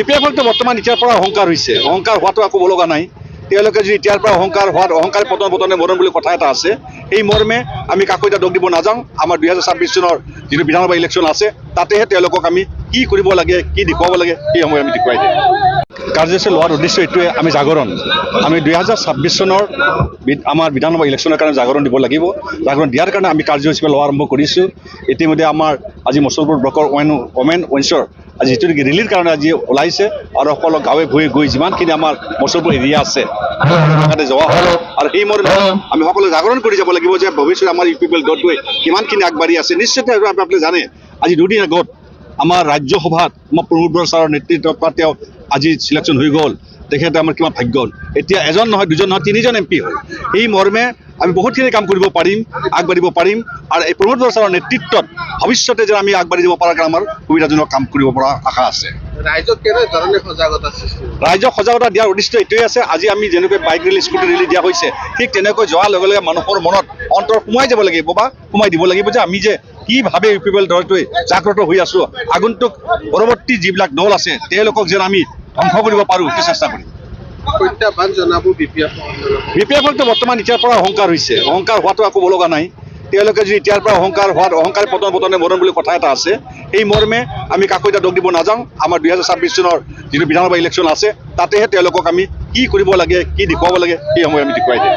বিপিএফটো বৰ্তমান এতিয়াৰ পৰা অহংকাৰ হৈছে, অহংকাৰ হোৱাটো একো লগা নাই। তেওঁলোকে যদি এতিয়াৰ পৰা অহংকাৰ হোৱাত অহংকাৰ পতনে মৰণ বুলি কথা এটা আছে, সেই মৰ্মে আমি কাকো এতিয়া দোষ দিব নাযাওঁ। আমাৰ 2026 চনৰ যিটো বিধানসভা ইলেকশ্যন আছে তাতেহে তেওঁলোকক আমি কি কৰিব লাগে, কি দেখুৱাব লাগে সেই সময় আমি দেখুৱাই দিম। কাৰ্যসূচী লোৱাৰ উদ্দেশ্য এইটোৱে, আমি জাগৰণ, আমি 2026 চনৰ আমাৰ বিধানসভা ইলেকশ্যনৰ কাৰণে জাগৰণ দিব লাগিব। জাগৰণ দিয়াৰ কাৰণে আমি কাৰ্যসূচী লোৱা আৰম্ভ কৰিছোঁ। ইতিমধ্যে আমাৰ আজি মচলপুৰ ব্লকৰ ওমেন ৱেঞ্চৰ আজি যিটো নেকি ৰেলীৰ কাৰণে আজি ওলাইছে আৰু সকলো গাঁৱে ভূঞে গৈ যিমানখিনি আমাৰ মচলপুৰ এৰিয়া আছে তাতে যোৱা হয়। আৰু সেই মৰ্মে আমি সকলোৱে জাগৰণ কৰি যাব লাগিব যে ভৱিষ্যতে আমাৰ ইউপিপিএল দলটোৱে কিমানখিনি আগবাঢ়ি আছে। নিশ্চিতভাৱে আপোনালোকে জানে আজি দুদিন আগত আমাৰ ৰাজ্যসভাত আমাৰ প্ৰমোদ বৰা ছাৰৰ নেতৃত্বত তেওঁ আজি চিলেকশ্যন হৈ গ'ল। তেখেতে আমাৰ কিমান ভাগ্য হ'ল। এতিয়া এজন নহয়, দুজন নহয়, 3জন MP হ'ল। এই মৰ্মে আমি বহুতখিনি কাম কৰিব পাৰিম, আগবাঢ়িব পাৰিম। আৰু এই প্ৰমোদ বৰা ছাৰৰ নেতৃত্বত ভৱিষ্যতে যে আমি আগবাঢ়ি যাব পৰাৰ কাৰণে আমাৰ সুবিধাজনক কাম কৰিব পৰা আশা আছে। ৰাইজক কেনেধৰণে সজাগতা সৃষ্টি ৰাইজক সজাগতা দিয়াৰ উদ্দেশ্য এইটোৱে আছে, আজি আমি যেনেকৈ বাইক ৰেলী, স্কুটি ৰেলী দিয়া হৈছে, ঠিক তেনেকৈ যোৱাৰ লগে লগে মানুহৰ মনত অন্তৰ সোমাই যাব লাগিব বা সোমাই দিব লাগিব যে আমি যে কিভাৱে ইউপিপিএল দলটোৱে জাগ্ৰত হৈ আছোঁ। আগন্তুক পৰৱৰ্তী যিবিলাক দল আছে তেওঁলোকক যেন আমি ধ্বংস কৰিব পাৰোঁ সেইটো চেষ্টা কৰিম। প্ৰত্যাহ্বান জনাব বিপিএফটো বৰ্তমান এতিয়াৰ পৰা অহংকাৰ হৈছে, অহংকাৰ হোৱাটো একো লগা নাই। তেওঁলোকে যদি এতিয়াৰ পৰা অহংকাৰ হোৱাত অহংকাৰ পতনে মৰণ বুলি কথা এটা আছে, সেই মৰ্মে আমি কাকো এতিয়া দোষ দিব নাযাওঁ। আমাৰ 2026 চনৰ যিটো বিধানসভা ইলেকশ্যন আছে তাতেহে তেওঁলোকক আমি কি কৰিব লাগে, কি দেখুৱাব লাগে সেই সময় আমি দেখুৱাই দিম।